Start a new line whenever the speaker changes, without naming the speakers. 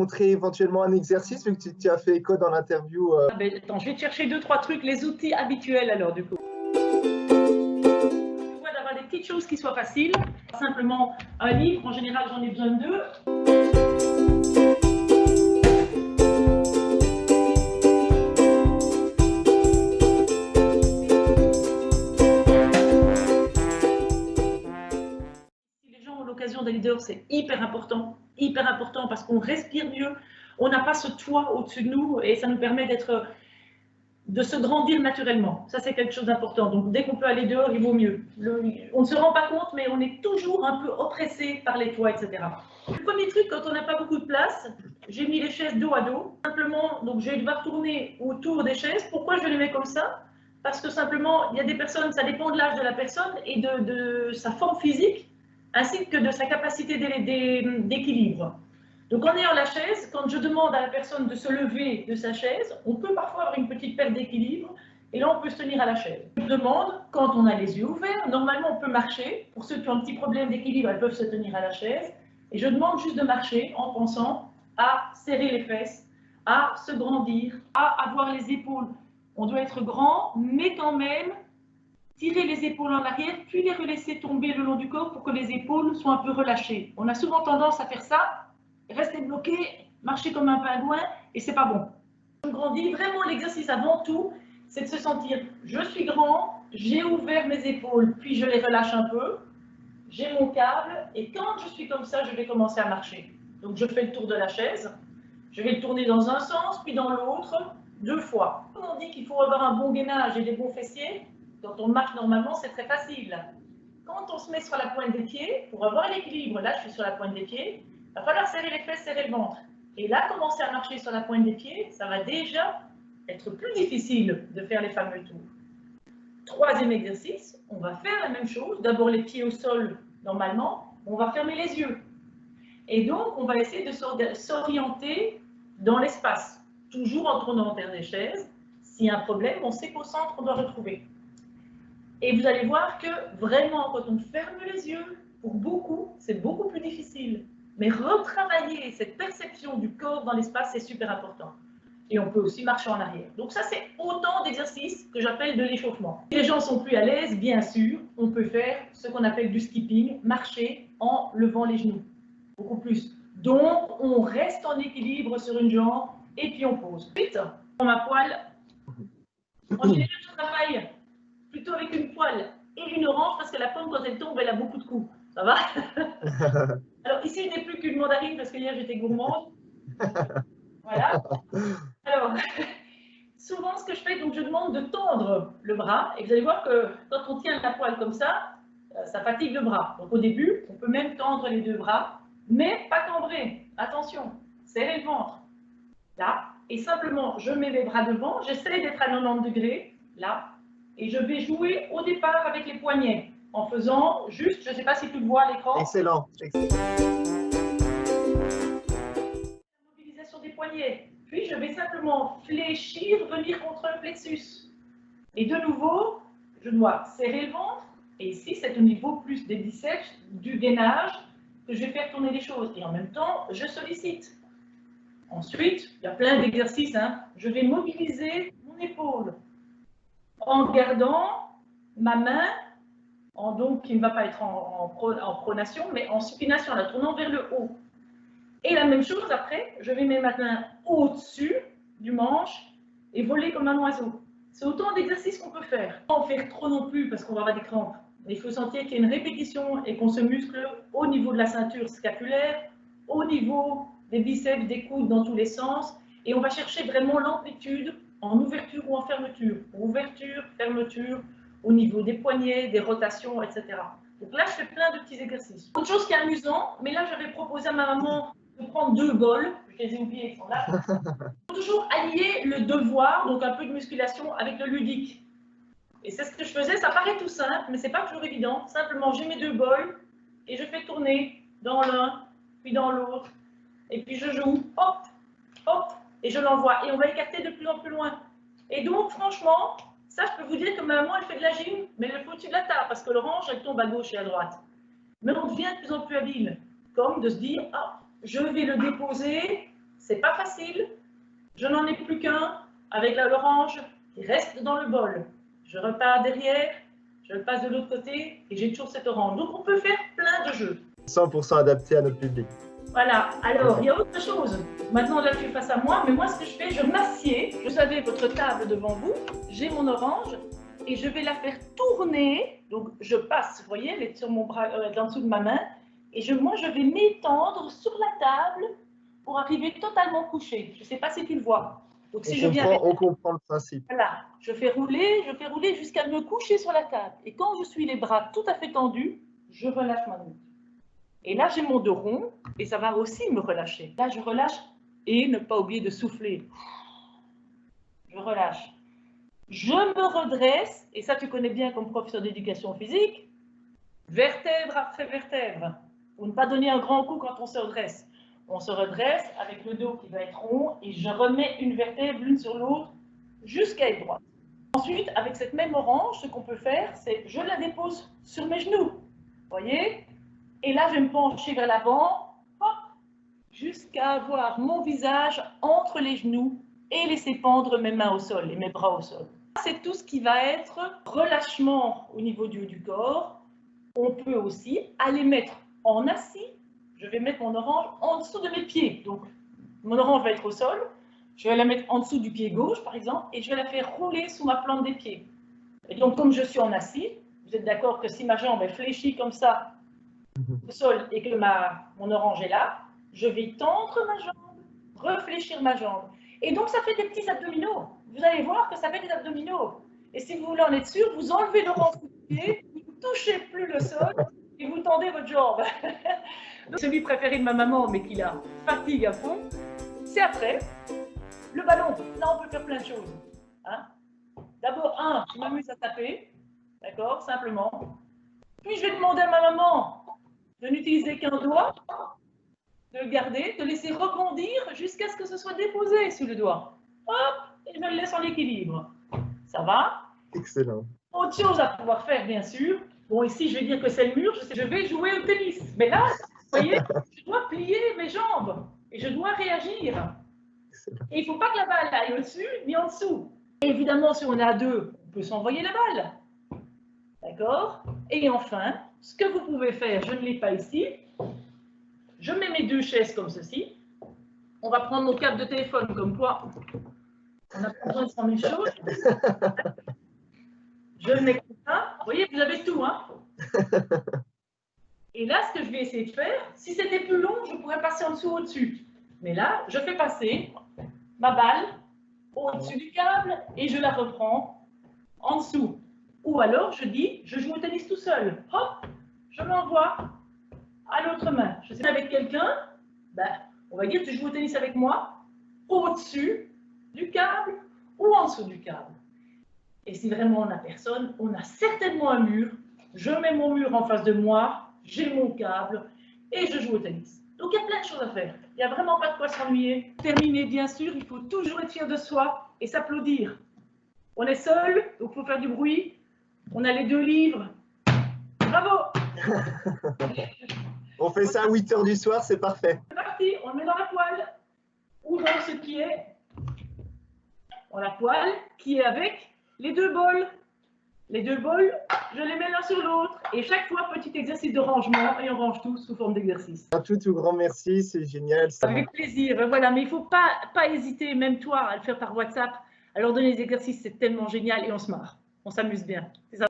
montrer éventuellement un exercice, vu que tu as fait écho dans l'interview.
Ah ben, attends, je vais te chercher 2-3 trucs, les outils habituels alors du coup. D'avoir des petites choses qui soient faciles. Simplement un livre, en général j'en ai besoin de 2. Si les gens ont l'occasion d'aller dehors, c'est hyper important parce qu'on respire mieux, on n'a pas ce toit au-dessus de nous et ça nous permet de se grandir naturellement. Ça, c'est quelque chose d'important. Donc, dès qu'on peut aller dehors, il vaut mieux. On ne se rend pas compte, mais on est toujours un peu oppressé par les toits, etc. Le premier truc, quand on n'a pas beaucoup de place, j'ai mis les chaises dos à dos. Simplement, donc je vais devoir tourner autour des chaises. Pourquoi je les mets comme ça? Parce que simplement, il y a des personnes, ça dépend de l'âge de la personne et de sa forme physique, ainsi que de sa capacité d'équilibre. Donc en ayant la chaise, quand je demande à la personne de se lever de sa chaise, on peut parfois avoir une petite perte d'équilibre et là on peut se tenir à la chaise. Je demande, quand on a les yeux ouverts, normalement on peut marcher. Pour ceux qui ont un petit problème d'équilibre, elles peuvent se tenir à la chaise. Et je demande juste de marcher en pensant à serrer les fesses, à se grandir, à avoir les épaules. On doit être grand, mais quand même tirer les épaules en arrière, puis les relaisser tomber le long du corps pour que les épaules soient un peu relâchées. On a souvent tendance à faire ça, rester bloqué, marcher comme un pingouin, et c'est pas bon. Je grandis, vraiment l'exercice avant tout, c'est de se sentir, je suis grand, j'ai ouvert mes épaules, puis je les relâche un peu, j'ai mon câble, et quand je suis comme ça, je vais commencer à marcher. Donc je fais le tour de la chaise, je vais le tourner dans un sens, puis dans l'autre, 2 fois. On dit qu'il faut avoir un bon gainage et des bons fessiers. Quand on marche normalement, c'est très facile. Quand on se met sur la pointe des pieds, pour avoir l'équilibre, là je suis sur la pointe des pieds, il va falloir serrer les fesses, serrer le ventre. Et là, commencer à marcher sur la pointe des pieds, ça va déjà être plus difficile de faire les fameux tours. Troisième exercice, on va faire la même chose. D'abord les pieds au sol, normalement, on va fermer les yeux. Et donc, on va essayer de s'orienter dans l'espace, toujours en tournant en terre des chaises. S'il y a un problème, on sait qu'au centre, on doit retrouver. Et vous allez voir que vraiment, quand on ferme les yeux, pour beaucoup, c'est beaucoup plus difficile. Mais retravailler cette perception du corps dans l'espace, c'est super important. Et on peut aussi marcher en arrière. Donc ça, c'est autant d'exercices que j'appelle de l'échauffement. Si les gens sont plus à l'aise, bien sûr, on peut faire ce qu'on appelle du skipping, marcher en levant les genoux. Beaucoup plus. Donc, on reste en équilibre sur une jambe et puis on pose. Ensuite, on ma poêle. En général, je travaille plutôt avec une poêle et une orange parce que la pomme, quand elle tombe, elle a beaucoup de coups. Ça va? Alors, ici, je n'ai plus qu'une mandarine parce que hier, j'étais gourmande. Voilà. Alors, souvent, ce que je fais, donc je demande de tendre le bras. Et vous allez voir que quand on tient la poêle comme ça fatigue le bras. Donc, au début, on peut même tendre les 2 bras, mais pas cambrer. Attention, serrez le ventre. Là. Et simplement, je mets les bras devant. J'essaie d'être à 90 degrés. Là. Et je vais jouer au départ avec les poignets. En faisant juste, je ne sais pas si tu le vois à l'écran.
Excellent.
Mobilisation des poignets. Puis je vais simplement fléchir, venir contre le plexus. Et de nouveau, je dois serrer le ventre. Et ici, c'est au niveau plus des biceps, du gainage, que je vais faire tourner les choses. Et en même temps, je sollicite. Ensuite, il y a plein d'exercices. Hein. Je vais mobiliser mon épaule en gardant ma main, donc qui ne va pas être en pronation, mais en supination, la tournant vers le haut. Et la même chose après, je vais mettre ma main au-dessus du manche et voler comme un oiseau. C'est autant d'exercices qu'on peut faire. Pas en faire trop non plus parce qu'on va avoir des crampes. Il faut sentir qu'il y a une répétition et qu'on se muscle au niveau de la ceinture scapulaire, au niveau des biceps, des coudes dans tous les sens. Et on va chercher vraiment l'amplitude en ouverture ou en fermeture. Ouverture, fermeture, au niveau des poignets, des rotations, etc. Donc là, je fais plein de petits exercices. Autre chose qui est amusant, mais là, j'avais proposé à ma maman de prendre 2 bols. Je les ai oubliés, ils sont là. Il faut toujours allier le devoir, donc un peu de musculation, avec le ludique. Et c'est ce que je faisais, ça paraît tout simple, mais c'est pas toujours évident. Simplement, j'ai mes 2 bols et je fais tourner dans l'un, puis dans l'autre. Et puis je joue, hop, hop, et je l'envoie. Et on va écarter de plus en plus loin. Et donc, franchement, ça, je peux vous dire que ma maman, elle fait de la gym, mais elle fait au-dessus de la table, parce que l'orange, elle tombe à gauche et à droite. Mais on devient de plus en plus habile, comme de se dire, ah, je vais le déposer c'est pas facile. Je n'en ai plus qu'un avec l'orange qui reste dans le bol. Je repars derrière, je le passe de l'autre côté et j'ai toujours cette orange. Donc on peut faire plein de jeux.
100% adapté à notre public.
Voilà, alors il y a autre chose. Maintenant là tu es face à moi, mais moi ce que je fais, je m'assieds. Vous avez votre table devant vous, j'ai mon orange et je vais la faire tourner. Donc je passe, vous voyez, elle est sur mon bras, en dessous de ma main. Et moi je vais m'étendre sur la table pour arriver totalement couché. Je ne sais pas si tu le vois. Donc, si
on comprend le principe.
Voilà, je fais rouler jusqu'à me coucher sur la table. Et quand je suis les bras tout à fait tendus, je relâche ma nuque. Et là, j'ai mon dos rond et ça va aussi me relâcher. Là, je relâche et ne pas oublier de souffler. Je relâche. Je me redresse, et ça, tu connais bien comme professeur d'éducation physique, vertèbre après vertèbre, pour ne pas donner un grand coup quand on se redresse. On se redresse avec le dos qui va être rond et je remets une vertèbre l'une sur l'autre jusqu'à être droite. Ensuite, avec cette même orange, ce qu'on peut faire, c'est je la dépose sur mes genoux. Vous voyez? Et là, je vais me pencher vers l'avant, jusqu'à avoir mon visage entre les genoux et laisser pendre mes mains au sol et mes bras au sol. C'est tout ce qui va être relâchement au niveau du haut du corps. On peut aussi aller mettre en assis. Je vais mettre mon orange en dessous de mes pieds. Donc, mon orange va être au sol. Je vais la mettre en dessous du pied gauche, par exemple, et je vais la faire rouler sous ma plante des pieds. Et donc, comme je suis en assis, vous êtes d'accord que si ma jambe est fléchie comme ça au sol et que mon orange est là, je vais tendre ma jambe, réfléchir ma jambe. Et donc, ça fait des petits abdominaux. Vous allez voir que ça fait des abdominaux. Et si vous voulez en être sûr, vous enlevez l'orange du pied, vous ne touchez plus le sol et vous tendez votre jambe. Donc, celui préféré de ma maman, mais qui la fatigue à fond, c'est après le ballon. Là, on peut faire plein de choses. Hein? D'abord, je m'amuse à taper, d'accord, simplement. Puis, je vais demander à ma maman de n'utiliser qu'un doigt, de le garder, de laisser rebondir jusqu'à ce que ce soit déposé sur le doigt. Hop, et je me le laisse en équilibre. Ça va?
Excellent.
Autre chose à pouvoir faire, bien sûr. Bon, ici, je vais dire que c'est le mur. Je vais jouer au tennis. Mais là, vous voyez, je dois plier mes jambes et je dois réagir. Et il ne faut pas que la balle aille au-dessus ni en dessous. Et évidemment, si on est à deux, on peut s'envoyer la balle. D'accord? Et enfin, ce que vous pouvez faire, je ne l'ai pas ici, je mets mes deux chaises comme ceci. On va prendre nos câbles de téléphone comme quoi. On n'a pas besoin de 100 000 choses. Je le mets comme ça. Vous voyez, vous avez tout, hein? Et là, ce que je vais essayer de faire, si c'était plus long, je pourrais passer en dessous ou au-dessus. Mais là, je fais passer ma balle au-dessus du câble et je la reprends en dessous. Ou alors, je dis, je joue au tennis tout seul. Hop, je l'envoie à l'autre main. Je suis avec quelqu'un, on va dire, tu joues au tennis avec moi, au-dessus du câble ou en dessous du câble. Et si vraiment on n'a personne, on a certainement un mur. Je mets mon mur en face de moi, j'ai mon câble et je joue au tennis. Donc il y a plein de choses à faire. Il n'y a vraiment pas de quoi s'ennuyer. Terminer, bien sûr, il faut toujours être fier de soi et s'applaudir. On est seul, donc il faut faire du bruit. On a les 2 livres. Bravo!
On fait ça à 8 h du soir, c'est parfait.
C'est parti, on le met dans la poêle. Ou dans ce qui est dans la poêle, qui est avec les 2 bols. Les 2 bols, je les mets l'un sur l'autre. Et chaque fois, petit exercice de rangement. Et on range tout sous forme d'exercice.
Un tout grand merci, c'est génial.
Avec plaisir. Voilà, mais il ne faut pas hésiter, même toi, à le faire par WhatsApp. À leur donner les exercices, c'est tellement génial et on se marre. On s'amuse bien. C'est ça.